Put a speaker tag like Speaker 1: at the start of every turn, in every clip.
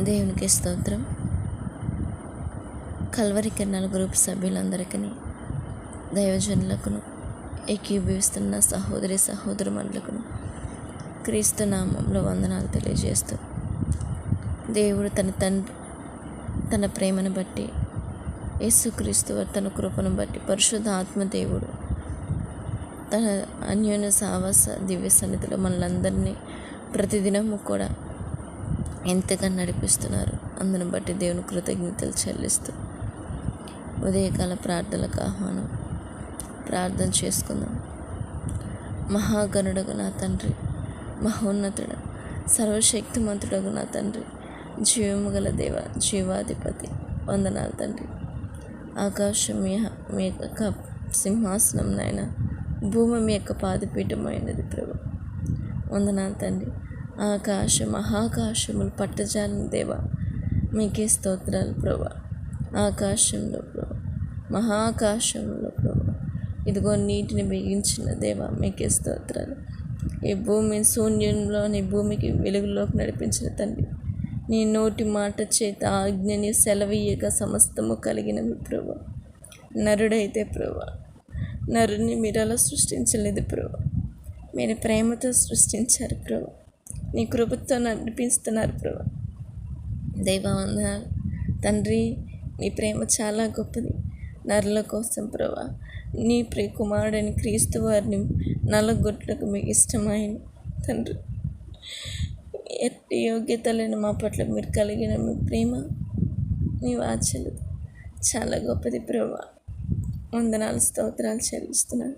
Speaker 1: దేవునికి స్తోత్రం. కల్వరి కిరణాల గ్రూప్ సభ్యులందరికీ, దైవజనులకును, ఏకీభవిస్తున్న సహోదరి సహోదరుమణులకును క్రీస్తు నామంలో వందనాలు తెలియజేస్తూ, దేవుడు తన ప్రేమను బట్టి, యేసుక్రీస్తు తన కృపను బట్టి, పరిశుద్ధ ఆత్మదేవుడు తన అన్యోన్య సావాస దివ్య సన్నిధిలో మనలందరినీ ప్రతిదినము కూడా ఎంతగా నడిపిస్తున్నారు. అందును బట్టి దేవుని కృతజ్ఞతలు చెల్లిస్తూ ఉదయకాల ప్రార్థనలకు ఆహ్వానం. ప్రార్థన చేసుకుందాం. మహాగణుడగు నా తండ్రి, మహోన్నతుడు, సర్వశక్తిమంతుడగు నా తండ్రి, జీవము గల దేవ, జీవాధిపతి, వందనాలు తండ్రి. ఆకాశం మీ యొక్క సింహాసనం నాయన, భూమి మీ యొక్క పాదపీఠమైనది ప్రభు. వందనాలు తండ్రి. మహాకాశములు పట్టజాలని దేవ, మీకే స్తోత్రాలు ప్రభు. ఆకాశంలో ప్రభు, మహాకాశంలో ప్రభు, ఇదిగో నీటిని బిగించిన దేవ, మీకే స్తోత్రాలు. ఈ భూమి శూన్యంలోని భూమికి వెలుగులోకి నడిపించిన తండ్రి, నీ నోటి మాట చేత ఆజ్ఞని సెలవీయక సమస్తము కలిగినవి ప్రభు. నరుడైతే ప్రభు, నరుని మీరు అలా సృష్టించలేదు ప్రభు, మీరు ప్రేమతో సృష్టించారు ప్రభు. నీ కృపతో నడిపిస్తున్నారు ప్రభు. దైవవందనాలు తండ్రి. నీ ప్రేమ చాలా గొప్పది నరుల కోసం ప్రభు. నీ ప్రియ కుమారుడని క్రీస్తు వారిని నలగొట్టుటకు మీకు ఇష్టమైన తండ్రి, ఎట్టి యోగ్యతలను మా పట్ల మీరు కలిగిన మీ ప్రేమ, మీ వాత్సల్యత చాలా గొప్పది ప్రభు. వందనాలు, స్తోత్రాలు చెల్లిస్తున్నాను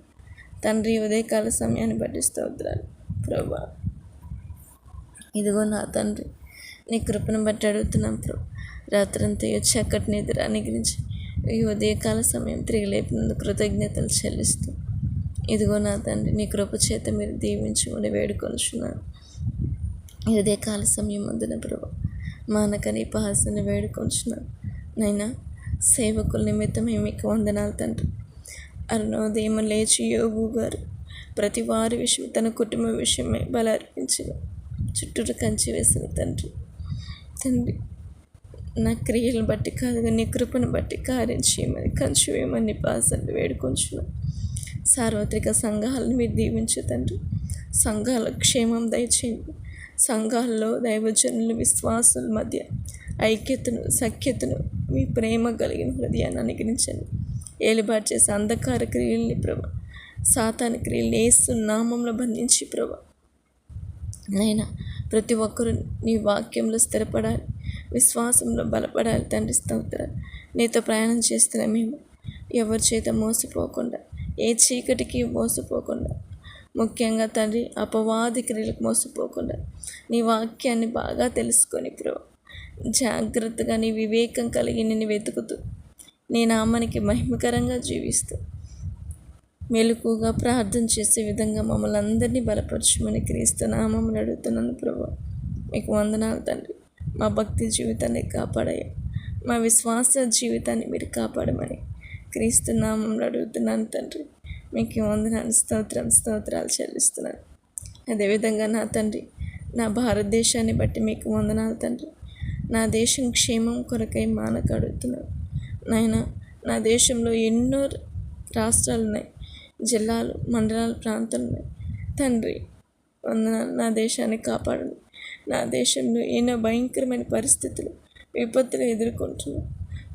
Speaker 1: తండ్రి. ఉదయకాల సమయాన్ని బట్టి స్తోత్రాలు ప్రభు. ఇదిగో నా తండ్రి, నీ కృపను బట్టి అడుగుతున్నాం ప్రభు. రాత్రంతా చక్కటి నిద్ర అనుగ్రహించి ఈ ఉదయకాల సమయం తిరిగి లేపినందుకు కృతజ్ఞతలు చెల్లిస్తూ, ఇదిగో నా తండ్రి, నీ కృప చేత మీరు దీవించమని వేడుకొనుచున్నాను. ఈ ఉదయకాల సమయం అందున ప్రభు మానక నీ పహాసను వేడుకొంచున్నాను నైనా. సేవకుల నిమిత్తమే మీకు వందనాలు తండ్రి. అరుణోదయం లేచి యోగు గారు ప్రతి వారి విషయం, తన కుటుంబ విషయమై బల అర్పించిన, చుట్టూరు కంచి వేసిన తండ్రి. నా క్రియలను బట్టి కాదు, నీ కృపను బట్టి కార్యం చేయమని, కంచి వేయమని పాసలు వేడుకొంచున్నాను. సార్వత్రిక సంఘాలను మీరు దీవించు తండ్రి. సంఘాల క్షేమం దయచేయండి. సంఘాల్లో దైవజనులు, విశ్వాసుల మధ్య ఐక్యతను, సఖ్యతను, మీ ప్రేమ కలిగిన హృదయాన్ని అనుగ్రహించండి. ఏలుబాటు చేసే అంధకార క్రియల్ని ప్రభు, సాతాను క్రియల్ని యేసు నామంలో బంధించి ప్రభు నైనా, ప్రతి ఒక్కరూ నీ వాక్యంలో స్థిరపడాలి, విశ్వాసంలో బలపడాలి తండ్రి. స్తోత్రాలు. నీతో ప్రయాణం చేస్తున్న మేము ఎవరి చేత మోసపోకుండా, ఏ చీకటికి మోసపోకుండా, ముఖ్యంగా తండ్రి అపవాది క్రియలకు మోసపోకుండా, నీ వాక్యాన్ని బాగా తెలుసుకొని ప్రభు జాగ్రత్తగా నీ వివేకం కలిగి నిన్ను వెతుకుతూ, నీ నామానికి మహిమకరంగా జీవిస్తూ, మెలకుగా ప్రార్థన చేసే విధంగా మమ్మల్ని అందరినీ బలపరచమని క్రీస్తు నామమును అడుగుతున్నాను ప్రభు. మీకు వందనాలు తండ్రి. మా భక్తి జీవితాన్ని కాపాడయ్యా, మా విశ్వాస జీవితాన్ని మీరు కాపాడమని క్రీస్తు నామమును అడుగుతున్నాను తండ్రి. మీకు వందనాలు, స్తోత్రాలు చెల్లిస్తున్నాను. అదేవిధంగా నా తండ్రి, నా భారతదేశాన్ని బట్టి మీకు వందనాలు తండ్రి. నా దేశం క్షేమం కొరకై మానక అడుగుతున్నాను నాయన. నా దేశంలో ఎన్నో రాష్ట్రాలు ఉన్నాయి, జిల్లాలు, మండలాలు, ప్రాంతాలు ఉన్నాయి తండ్రి. వందనాలు. నా దేశాన్ని కాపాడండి. నా దేశంలో ఎన్నో భయంకరమైన పరిస్థితులు, విపత్తులు ఎదుర్కొంటున్నాను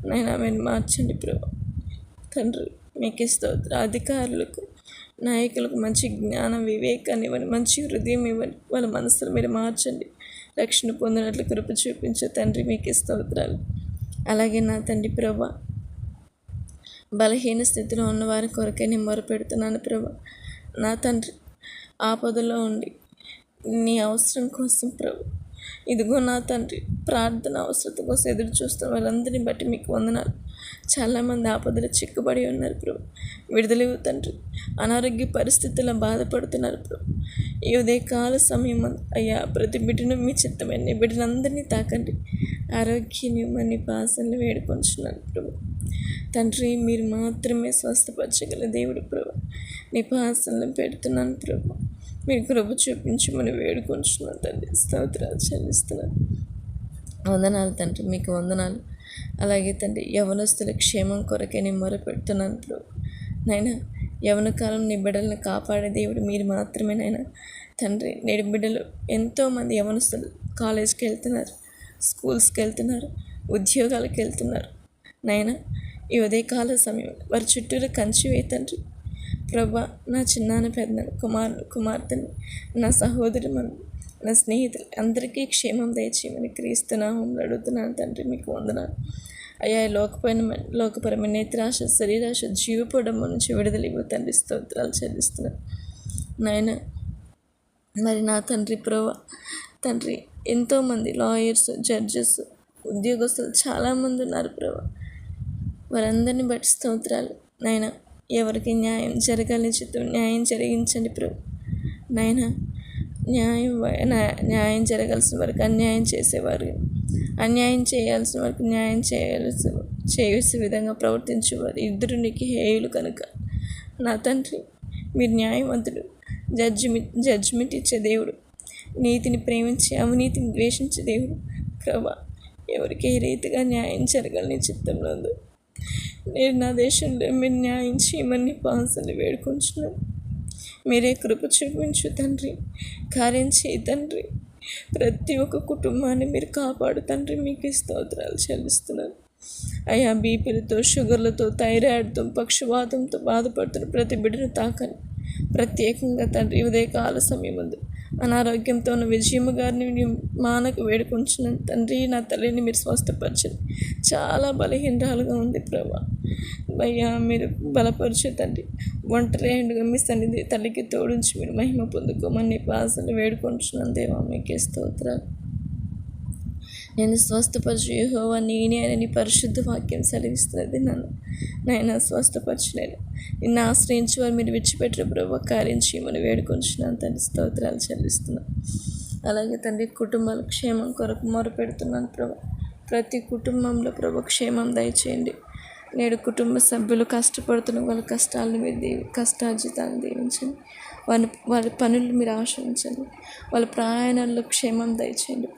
Speaker 1: నాయన. ఆమెను మార్చండి ప్రభు తండ్రి. మీకు స్తోత్ర. అధికారులకు, నాయకులకు మంచి జ్ఞానం, వివేకాన్ని ఇవ్వండి, మంచి హృదయం ఇవ్వండి. వాళ్ళ మనసులు మీరు మార్చండి, రక్షణ పొందినట్లు కృప చూపించే తండ్రి. మీకు స్తోత్రాలు. అలాగే నా తండ్రి ప్రభు, బలహీన స్థితిలో ఉన్న వారి కొరకే నేను మొరపెడుతున్నాను ప్రభు. నా తండ్రి, ఆపదలో ఉండి నీ అవసరం కోసం ప్రభు, ఇదిగో నా తండ్రి, ప్రార్థన అవసరం కోసం ఎదురు చూస్తున్న వాళ్ళందరినీ బట్టి మీకు వందనాలు. చాలామంది ఆపదలు చిక్కుబడి ఉన్నారు ప్రభు, విడుదల తండ్రి. అనారోగ్య పరిస్థితుల్లో బాధపడుతున్నారు ప్రభు. ఈ ఉదయకాల సమయం అయ్యా, ప్రతి బిడ్డను మీ చిత్తమైన బిడ్డలందరినీ తాకండి, ఆరోగ్యాన్ని ఇవ్వని పాసనలు వేడుకొంచున్నాను ప్రభు తండ్రి. మీరు మాత్రమే స్వస్థపరచగల దేవుడు ప్రభు. నీ పాసనలు పెడుతున్నాను ప్రభు. మీరు కృప చూపించమని వేడుకొంచున్నాను తండ్రి. స్తోత్రాలు చెల్లిస్తున్నాను. వందనాలు తండ్రి, మీకు వందనాలు. అలాగే తండ్రి, యవనస్తుల క్షేమం కొరకే నేను మొరపెడుతున్నాను ప్రభు. నైనా యవన కాలం నీ బిడ్డలను కాపాడే దేవుడు మీరు మాత్రమే నైనా తండ్రి. నేడు బిడ్డలు ఎంతోమంది యవనస్తులు కాలేజ్కి వెళ్తున్నారు, స్కూల్స్కి వెళ్తున్నారు, ఉద్యోగాలకు వెళ్తున్నారు. నైనా ఈ ఉదయకాల సమయంలో వారి చుట్టూరు కంచి వేయి తండ్రి. ప్రభా, నా చిన్నాన్న పెద్దనాన్న కుమార్తెని, నా సహోదరు నా స్నేహితులు అందరికీ క్షేమం దయచేయమని క్రీస్తునామంలో అడుగుతున్నాను తండ్రి, మీకు వందనాలు. అయ్యా, లోకపరమైన నేత్రాశ, శరీరాశ, జీవపడమ్మ నుంచి విడుదల ఇవ్వ తండ్రి, స్తోత్రాలు చెల్లిస్తున్నాను నాయన. మరి నా తండ్రి ప్రభా తండ్రి, ఎంతోమంది లాయర్స్, జడ్జెస్, ఉద్యోగస్తులు చాలామంది ఉన్నారు ప్రభా. వారందరిని బట్టి స్తోత్రాలు నాయన. ఎవరికి న్యాయం జరగాలని చిత్తం న్యాయం జరిగించండి ప్రభు. నాయన న్యాయం జరగాల్సిన వారికి అన్యాయం చేసేవారు, అన్యాయం చేయాల్సిన వారికి న్యాయం చేసే విధంగా ప్రవర్తించేవారు ఇద్దరు నీకు హేయులు కనుక నా తండ్రి, మీరు న్యాయవంతుడు, జడ్జిమెంట్ ఇచ్చే దేవుడు, నీతిని ప్రేమించి అవినీతిని ద్వేషించే దేవుడు ప్రభా. ఎవరికి ఏ రీతిగా న్యాయం జరగాలని చిత్తంలో ఉందో నేను నా దేశంలో మీరు న్యాయం చేయమని పాసలు వేడుకుంటున్నాను. మీరే కృప చూపించు తండ్రి, కార్యం చేయి తండ్రి. ప్రతి ఒక్క కుటుంబాన్ని మీరు కాపాడు తండ్రి, మీకు స్తోత్రాలు చెల్లిస్తున్నాను. అయ్యా, బీపీలతో, షుగర్లతో, థైరాయిడ్తో, పక్షవాతంతో బాధపడుతున్న ప్రతి బిడ్డను తాకని ప్రత్యేకంగా తండ్రి. ఉదయకాల సమయం ముందు అనారోగ్యంతో ఉన్న విజయమ్మ గారిని మానకు వేడుకుంటున్నాను తండ్రి. నా తల్లిని మీరు స్వస్థపరచండి, చాలా బలహీనరాలుగా ఉంది ప్రభా. అయ్యా, మీరు బలపరచు తండ్రి. ఒంటరి అండుగా మీ సన్నిధి తల్లికి తోడించి మీరు మహిమ పొందుకోమని పాసలు వేడుకుంటున్నాను దేవా, మీకే స్తోత్రాలు. నేను స్వస్థపరచు యెహోవా నేనే అని నీ పరిశుద్ధ వాక్యం సెలవిస్తున్నది. నాయన స్వస్థపరచలేదు, నిన్ను ఆశ్రయించి వారు మీరు విడిచిపెట్టిన ప్రభావ కార్యం చేయమని వేడుకొంచున్నాను తండ్రి, స్తోత్రాలు చెల్లిస్తున్నాను. అలాగే తండ్రి, కుటుంబాల క్షేమం కొరకు మొరపెడుతున్నాను ప్రభా. ప్రతి కుటుంబంలో ప్రభు క్షేమం దయచేయండి. నేడు కుటుంబ సభ్యులు కష్టపడుతున్న వాళ్ళ కష్టాలను మీరు కష్టార్జితాన్ని దీవించండి. వారి పనులు మీరు ఆశ్రయించండి. వాళ్ళ ప్రయాణాల్లో క్షేమం దయచేయండి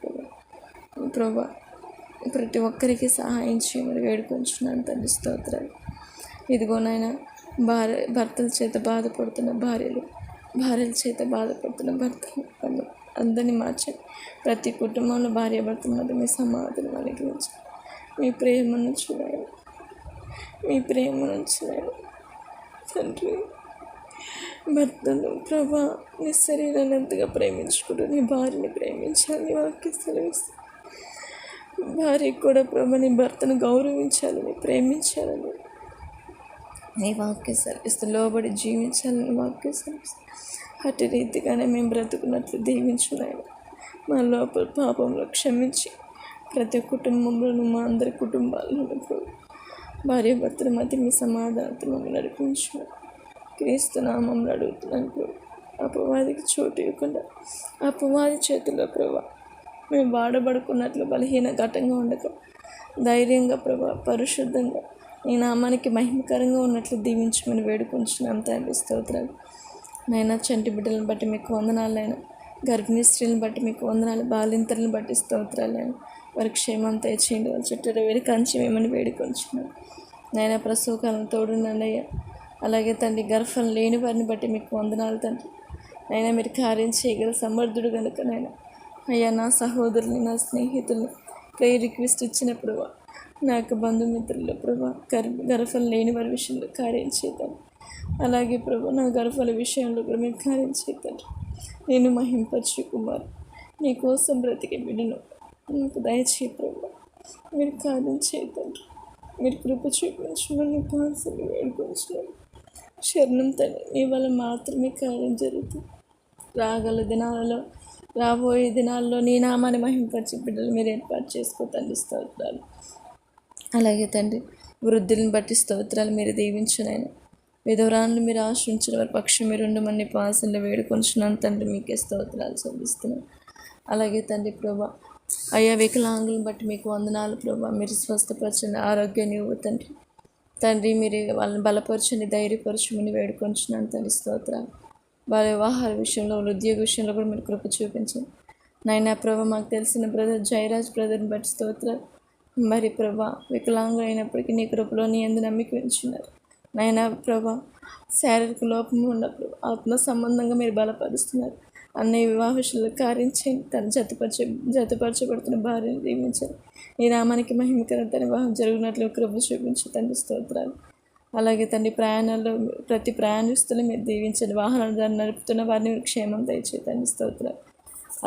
Speaker 1: ప్రభా. ప్రతి ఒక్కరికి సహాయం చేయమని వేడుకొంచున్నాను తండ్రి, స్తోత్రాలు. ఇదిగోనైనా భర్తల చేత బాధపడుతున్న భార్యల చేత బాధపడుతున్న భర్తలు అందరినీ మార్చండి. ప్రతి కుటుంబంలో భార్యాభర్తల మధ్య మీ సమాధానం అనుగ్రహించండి. మీ ప్రేమను చూడండి, తండ్రి. భర్తలు ప్రభా, నీ శరీరాన్ని ఎంతగా ప్రేమించుకుంటూ నీ భార్యని ప్రేమించాలని వాక్యం సెలవిస్తుంది. భార్యకు కూడా ప్రభా నీ భర్తను గౌరవించాలని, ప్రేమించాలని నీ వాక్యం సెలవిస్తూ లోబడి జీవించాలని వాక్యం సెలవిస్తుంది. అటు రీతిగానే మేము బ్రతుకున్నట్లు దీవించున్నాను. మా లోపల పాపంలో క్షమించి ప్రతి కుటుంబంలోనూ, మా అందరి కుటుంబాల్లోనూ భార్య భర్తల మధ్య మీ సమాధానంతో మమ్మల్ని నడిపించు. క్రీస్తు నామంలో అడుగుతున్నాను ప్రభు. అపవాదికి చోటు ఇవ్వకుండా అపవాది చేతుల్లో ప్రభా మేము వాడబడుకున్నట్లు బలహీన ఘటంగా ఉండక ధైర్యంగా ప్రభా, పరిశుద్ధంగా నీ నామానికి మహిమకరంగా ఉన్నట్లు దీవించమని వేడుకుంటున్నాం తండ్రి, స్తోత్రాలు. నైనా చంటి బిడ్డలను బట్టి మీకు వందనాలైనా, గర్భిణీ స్త్రీలను బట్టి మీకు వందనాలు, బాలింతలను బట్టి స్తోత్రాలైనా. వారి క్షేమం తెచ్చేయండి, వాళ్ళ చుట్టూ వేడి కంచి మేమని వేడుకొంచున్నాను నైనా. ప్రసవకాలం తోడున్నాను అయ్యా. అలాగే తండ్రి, గర్భం లేని వారిని బట్టి మీకు వందనాలు తండ్రి. నైనా మీరు కార్యం చేయగల సమర్థుడు కనుక నైనా అయ్యా, నా సహోదరుని, నా స్నేహితుల్ని ప్రేయర్ రిక్వెస్ట్ ఇచ్చినప్పుడు నా యొక్క బంధుమిత్రులు ప్రభా గర్భం లేని వారి విషయంలో కార్యం చేద్దాం. అలాగే ప్రభా నా గర్భాల విషయంలో కూడా మీరు కార్యం చేద్దాం. నేను మహింపరచు కుమార్, మీకోసం బ్రతికే బిడ్డను నాకు దయచేయి ప్రభా. మీరు కార్యం చేద్దాం, మీరు కృప చూపించమని పాసలు వేడుకొంచున్నాను. శరణం తండ్రి, మీ వల్ల మాత్రమే కార్యం జరుగుతుంది. రాబోయే దినాల్లో నీ నామాన్ని మహింపరిచి బిడ్డలు మీరు ఏర్పాటు చేసుకో తండ్రి, స్తోత్రాలు. అలాగే తండ్రి, వృద్ధులను బట్టి స్తోత్రాలు మీరు దీవించునైనా. విధవరాలను మీరు ఆశ్రయించిన వారి పక్షం మీరు ఉండమని పాసంలో వేడుకొంచున్నాను తండ్రి, మీకే స్తోత్రాలు చెల్లిస్తున్నాను. అలాగే తండ్రి ప్రభా, అయ్యా వికలాంగులను బట్టి మీకు వందనాలు ప్రభా. మీరు స్వస్థపరచండి, ఆరోగ్యాన్ని ఇవ్వు తండ్రి. మీరు వాళ్ళని బలపరచండి, ధైర్యపరచమని వేడుకొంచున్నాను తండ్రి, స్తోత్రాలు. వాళ్ళ వివాహాల విషయంలో, వాళ్ళ ఉద్యోగ విషయంలో కూడా మీరు కృప చూపించండి. నాయనా ప్రభా, మాకు తెలిసిన బ్రదర్ జయరాజ్ బ్రదర్ని బట్టి స్తోత్రాలు. మరి ప్రభా, వికలాంగులు అయినప్పటికీ నీ కృపలో నీ యందు నమ్మిక ఉంచున్నారు. నాయనా ప్రభా, శారీరక లోపము ఉన్నప్పుడు ఆత్మ సంబంధంగా మీరు బలపరుస్తున్నారు. అన్నయ్య వివాహశులు కార్యం చేయండి. తను జతపరచబడుతున్న భార్యను దీవించారు. నీ నామానికి మహిమకరం తన వివాహం జరుగునట్లు కృప చూపించి తండ్రి స్తోత్రాలు. అలాగే తండ్రి ప్రయాణాల్లో ప్రతి ప్రయాణిస్తులు మీరు దీవించండి. వాహనాలు దాన్ని నడుపుతున్న వారిని మీరు క్షేమం దయచేయండి తండ్రి స్తోత్రాలు.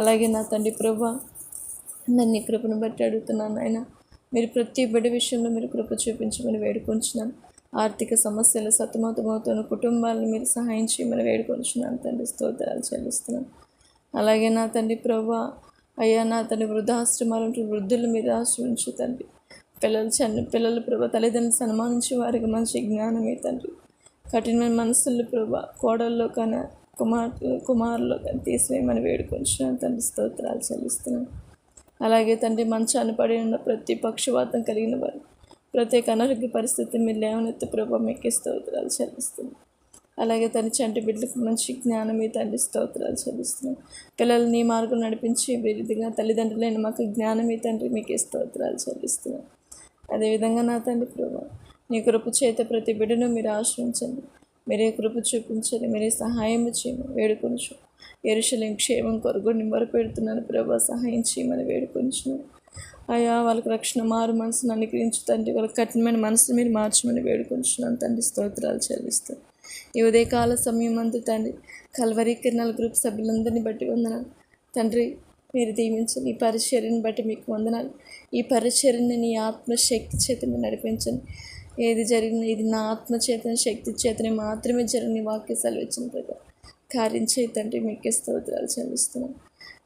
Speaker 1: అలాగే నా తండ్రి ప్రభా, నీ కృపను బట్టి అడుగుతున్నాను ఆయన, మీరు ప్రతి బిడ్డ విషయంలో మీరు కృప చూపించమని వేడుకొంచున్నాను. ఆర్థిక సమస్యలు సతమతమవుతున్న కుటుంబాలను మీరు సహాయం చేయమని వేడుకొంచున్నాను తండ్రి స్తోత్రాలు చెల్లిస్తున్నాను. అలాగే నా తండ్రి ప్రభా, అయ్యా నా తండ్రి వృద్ధాశ్రమాలు వృద్ధులు మీరు ఆశ్రయించు తండ్రి. పిల్లలు ప్రభా తల్లిదండ్రులు సన్మానించి వారికి మంచి జ్ఞానమే తండ్రి. కఠినమైన మనసులు ప్రభా కోడల్లో కానీ కుమారులో కానీ తీసివేయమని వేడుకొంచున్నాను తండ్రి స్తోత్రాలు చెల్లిస్తున్నాను. అలాగే తండ్రి మంచాన్ని పడి ఉన్న ప్రతి పక్షవాతం కలిగిన వారు, ప్రత్యేక అనారోగ్య పరిస్థితి మీరు లేవనెత్తి ప్రభా మీకే స్తోత్రాలు చెల్లిస్తున్నాను. అలాగే తన చంటి బిడ్డలకు మంచి జ్ఞానం మీ తండ్రి స్తోత్రాలు చెల్లిస్తున్నాను. పిల్లలు నీ మార్గం నడిపించి విధిగా తల్లిదండ్రులైన మాకు జ్ఞానం మీ తండ్రి మీకే స్తోత్రాలు చెల్లిస్తున్నాను. అదేవిధంగా నా తండ్రి ప్రభా, నీ కృప చేత ప్రతి బిడ్డను మీరు ఆశ్రయించండి. మీరే కృప చూపించండి. మీరే సహాయం చేయమని వేడుకొంచు. యెరూషలేము క్షేమం కొరకు మొరపెడుతున్నాను ప్రభా, సహాయం చేయమని వేడుకొంచున్నాను. అయ్యా వాళ్ళకి రక్షణ మారు మనసును అనుగ్రహించు తండ్రి. వాళ్ళకి కఠినమైన మనసును మీరు మార్చమని వేడుకొంచున్నాను తండ్రి స్తోత్రాలు చెల్లిస్తాను. ఈ ఉదయకాల సమయం అంతా తండ్రి కల్వరి కిరణాల గ్రూప్ సభ్యులందరినీ బట్టి వందనాలు తండ్రి. మీరు దీవించండి. ఈ పరిచర్యను బట్టి మీకు వందనాలు. ఈ పరిచర్యని నీ ఆత్మశక్తి చేత మీరు నడిపించండి. ఏది జరిగినా ఇది నా ఆత్మచేతన శక్తి చేతనే మాత్రమే జరిగిన వాక్య సెలవిచ్చిన ప్రకారం కార్యం చేయి తండ్రి. మీకే స్తోత్రాలు చెల్లిస్తున్నాను.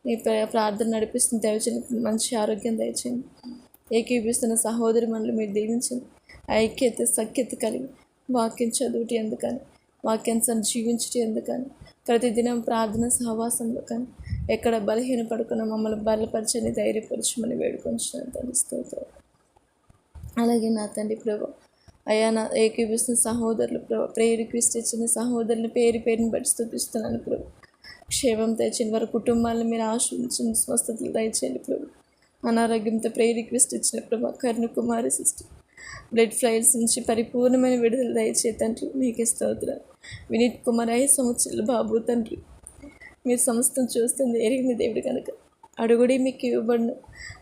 Speaker 1: మీ ప్రార్థన నడిపిస్తున్న దైవజనులకు మంచి ఆరోగ్యం దయచేయండి. ఏకీపిస్తున్న సహోదరి మనల్ని మీరు దీవించండి. ఐక్యత సఖ్యత కలిగి వాక్యం చదువుటి ఎందుకని, వాక్యాన్ని జీవించటి ఎందుకని, ప్రతిదినం ప్రార్థన సహవాసంలో కానీ ఎక్కడ బలహీన పడుకున్న మమ్మల్ని బలపరచని ధైర్యపరచమని వేడుకొంచున్నాను తండ్రి స్తోత్రాలు. అలాగే నా తండ్రి ప్రభు, అయ్యా నా ఏకీపిస్తున్న సహోదరులు ప్రభు, ప్రేయర్ రిక్వెస్ట్ ఇచ్చిన సహోదరుని పేరుని బట్టి స్తుతిస్తున్నాను ప్రభు. క్షేమం తెచ్చిన వారి కుటుంబాలను మీరు ఆశ్రయించిన స్వస్థతలు దయచేయండి ప్రభు. అనారోగ్యంతో ప్రేయర్ రిక్వెస్ట్ ఇచ్చిన ప్రభు కరుణకుమారి సిస్టర్ బ్లడ్ ఫ్లైట్స్ నుంచి పరిపూర్ణమైన విడుదల దయచే తండ్రి. మీకే స్తోత్రాలు. వినీత్ కుమార్ 5 సంవత్సరాల బాబు తండ్రి. మీరు సమస్తం చూస్తుంది ఎరిగిన దేవుడు కనుక అడుగుడి మీకు ఇవ్వబడిన,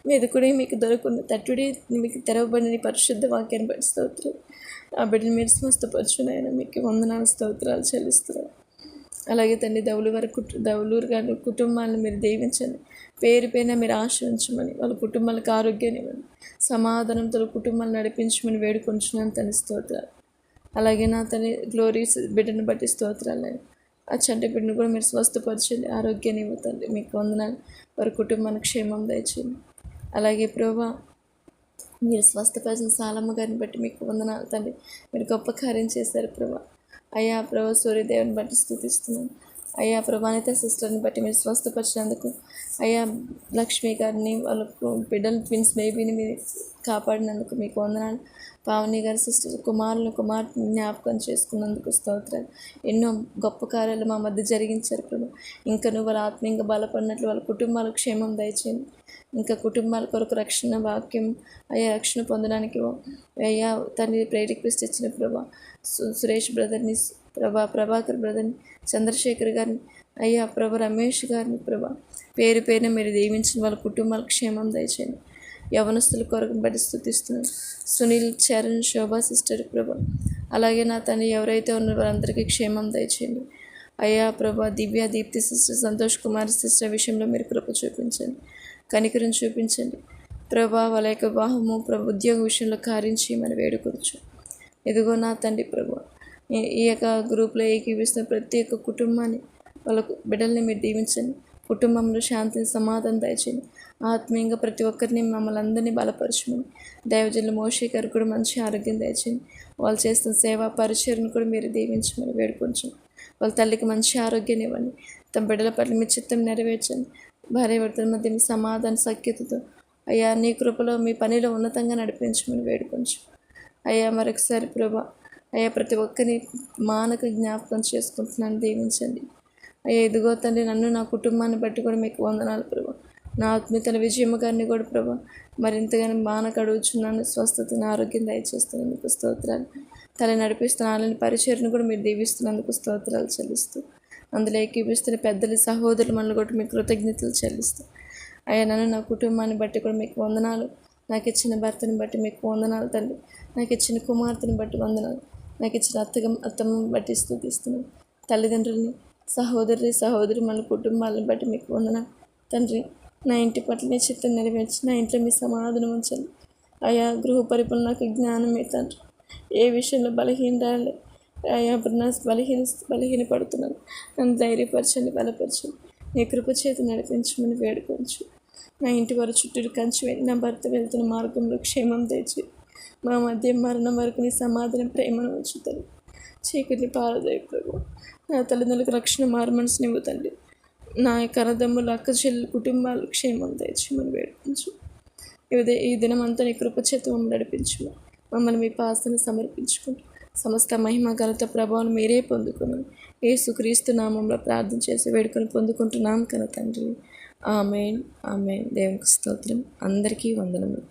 Speaker 1: వెదుకుడి మీకు దొరకను, తట్టుడి మీకు తెరవబడిన పరిశుద్ధ వాక్యాన్ని బట్టి స్తోత్రాలు. ఆ బిడ్డని మీరు స్వస్థపరచునైనా మీకు వందనాలు స్తోత్రాలు చెల్లిస్తున్నారు. అలాగే తండ్రి దౌలూరు గారి కుటుంబాలను మీరు దీవించండి. పేరు మీరు ఆశ్రయించమని, వాళ్ళ కుటుంబాలకు ఆరోగ్యాన్ని ఇవ్వండి. సమాధానంతో కుటుంబాలు నడిపించమని వేడుకొంచున్నాను తండ్రి స్తోత్రాలు. అలాగే నా తండ్రి గ్లోరీస్ బిడ్డను బట్టి స్తోత్రాలు. ఆ చంటి బిడ్డను కూడా మీరు స్వస్థపరచండి, ఆరోగ్యాన్ని ఇవ్వతండి. మీకు వందనాలు. వారి కుటుంబానికి క్షేమం దయచేయండి. అలాగే ప్రభా, మీరు స్వస్థపరిచిన సాలమ్మ గారిని బట్టి మీకు వందనాలు తండ్రి. మీరు గొప్ప కార్యం చేశారు ప్రభా. అయ్యా ప్రభా, సూర్యదేవుని బట్టి స్తుతిస్తున్నాను. అయ్యా ప్రభా, అనిత సిస్టర్ని బట్టి మీరు స్వస్థపరిచినందుకు, అయ్యా లక్ష్మి గారిని వాళ్ళకు బిడ్డలు ట్విన్స్ బేబీని మీరు కాపాడినందుకు మీకు వందనాలు. పావని గారి సిస్టర్ కుమార్తెని జ్ఞాపకం చేసుకున్నందుకు స్తోత్రాలు. ఎన్నో గొప్ప కార్యాలు మా మధ్య జరిగించారు ప్రభు. ఇంకా నువ్వు వాళ్ళ ఆత్మీయంగా బలపడినట్లు వాళ్ళ కుటుంబాలకు క్షేమం దయచేయండి. ఇంకా కుటుంబాల కొరకు రక్షణ వాక్యం, అయ్యా రక్షణ పొందడానికి అయ్యా తండ్రి ప్రేయర్ రిక్వెస్ట్ ఇచ్చిన ప్రభా సురేష్ బ్రదర్ని, ప్రభాకర్ బ్రదర్ని, చంద్రశేఖర్ గారిని, అయ్యా ప్రభా రమేష్ గారిని ప్రభా పేరున మీరు దీవించిన వాళ్ళ కుటుంబాలకు క్షేమం దయచేయండి. యవనస్తుల కొరకు బట్టి స్తుతిస్తున్నాను. సునీల్, చరణ్, శోభా సిస్టర్ ప్రభా, అలాగే నా తండ్రి ఎవరైతే ఉన్నారో వారందరికీ క్షేమం దయచేయండి. అయ్యా ప్రభా దివ్య, దీప్తి సిస్టర్, సంతోష్ కుమార్ సిస్టర్ విషయంలో మీరు కృప చూపించండి, కనికరం చూపించండి ప్రభా. వాళ్ళ యొక్క వివాహము ప్రభు ఉద్యోగ విషయంలో కార్యం చేయమని వేడుకోవచ్చు. ఇదిగో నా తండ్రి ప్రభు, ఈ యొక్క గ్రూప్లో ఏకీవిస్తున్న ప్రతి ఒక్క కుటుంబాన్ని, వాళ్ళ బిడ్డల్ని మీరు దీవించండి. కుటుంబంలో శాంతిని, సమాధానం దయచేయండి. ఆత్మీయంగా ప్రతి ఒక్కరిని మమ్మల్ని అందరినీ బలపరచమని, దైవజనులు మోషే గారు కూడా మంచి ఆరోగ్యం దయచేయండి. వాళ్ళు చేస్తున్న సేవా పరిచయను కూడా మీరు దీవించమని వేడుకొంచండి. వాళ్ళ తల్లికి మంచి ఆరోగ్యాన్ని ఇవ్వండి. తమ బిడ్డల పట్ల మీ చిత్తం నెరవేర్చండి. భార్య భర్తల మధ్య మీ సమాధాన సఖ్యతతో అయ్యా నీ కృపలో మీ పనిలో ఉన్నతంగా నడిపించమని వేడుకొంచు. అయ్యా మరొకసారి ప్రభా, అయ్యా ప్రతి ఒక్కరిని మానక జ్ఞాపకం చేసుకుంటున్నాను, దీవించండి. అయ్యా ఇదిగో తండ్రి, నన్ను నా కుటుంబాన్ని బట్టి కూడా మీకు వందనాలు ప్రభా. నా ఆత్మీయతల విజయమ్మ గారిని కూడా ప్రభా మరింతగానో మానక అడుగుచున్నాను. స్వస్థతను ఆరోగ్యం దయచేస్తున్నందుకు స్తోత్రాలు. తల నడిపిస్తున్న వాళ్ళని పరిచయను కూడా మీరు దీవిస్తున్నందుకు స్తోత్రాలు చెల్లిస్తూ, అందులో ఏకీపిస్తున్న పెద్దలు సహోదరులు మనల్ని కూడా మీకు కృతజ్ఞతలు చెల్లిస్తూ, అయ్యా నన్ను నా కుటుంబాన్ని బట్టి కూడా మీకు వందనాలు. నాకు ఇచ్చిన భర్తని బట్టి మీకు వందనాలు తండ్రి. నాకు ఇచ్చిన కుమార్తెని బట్టి వందనాలు. నాకు ఇచ్చిన అత్తమ్మని బట్టి స్తుతిస్తున్నాను. తల్లిదండ్రులని, సహోదరి మన కుటుంబాలను బట్టి మీకు వందనాలు తండ్రి. నా ఇంటి పట్ల నీ చిత్తం నెరవేర్చి నా ఇంట్లో మీ సమాధానం ఉంచండి. అయా గృహ పరిపాలన నాకు జ్ఞానమే తండ్రి. ఏ విషయంలో బలహీనరాలే అయా నా బలహీనపడుతున్నాను. నన్ను ధైర్యపరచండి, బలపరచండి. నీ కృప చేతి నడిపించమని వేడుకొంచు. నా ఇంటి వారి చుట్టూ కంచి నా భర్త వెళ్తున్న మార్గంలో క్షేమం తెచ్చి మా మధ్య మరణం వరకు నీ సమాధానం ప్రేమను ఉంచుతాను. చీకటిని పారదోయి ప్రభు. నా తల్లిదండ్రులకు రక్షణ మారుమనసు నివ్వుతండి. నా యొక్క అన్నదమ్ములు, అక్క చెల్లి కుటుంబాలు క్షేమం తెచ్చమని వేడుకొంచు. ఈ దినమంతా నీ కృప చేత మమ్మల్ని నడిపించు. మమ్మల్ని మీ పాసను సమర్పించుకుంటూ సమస్త మహిమ ఘనత ప్రభావం మీరే పొందుకున్నాను. యేసుక్రీస్తు నామంలో ప్రార్థన చేసి వేడుకొని పొందుకుంటున్నాం కన తండ్రి. ఆమేన్, ఆమేన్. దేవునికి స్తోత్రం. అందరికీ వందనములు.